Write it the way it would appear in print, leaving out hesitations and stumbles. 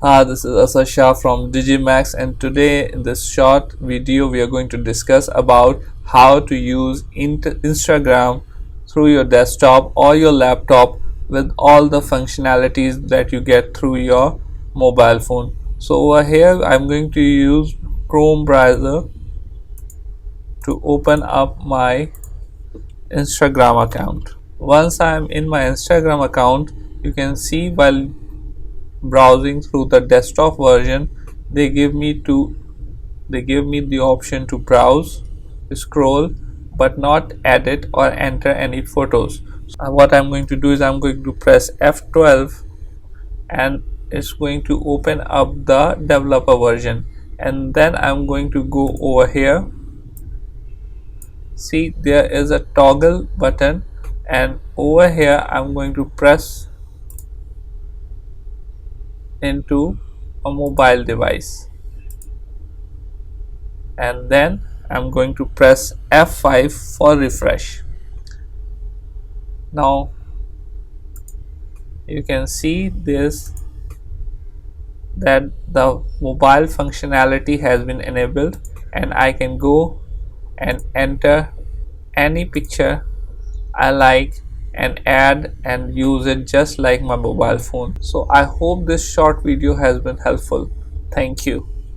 This is Asad Shah from Digimax, and today in this short video we are going to discuss about how to use Instagram through your desktop or your laptop with all the functionalities that you get through your mobile phone. So over here I'm going to use Chrome browser to open up my Instagram account. Once I'm in my Instagram account, you can see while browsing through the desktop version, they give me the option to browse, scroll, but not edit or enter any photos. So what I'm going to do is I'm going to press F12, and it's going to open up the developer version, and then I'm going to go over here. See, there is a toggle button, and over here I'm going to press into a mobile device, and then I'm going to press F5 for refresh. Now you can see this, that the mobile functionality has been enabled, and I can go and enter any picture I like and add and use it just like my mobile phone. So I hope this short video has been helpful. Thank you.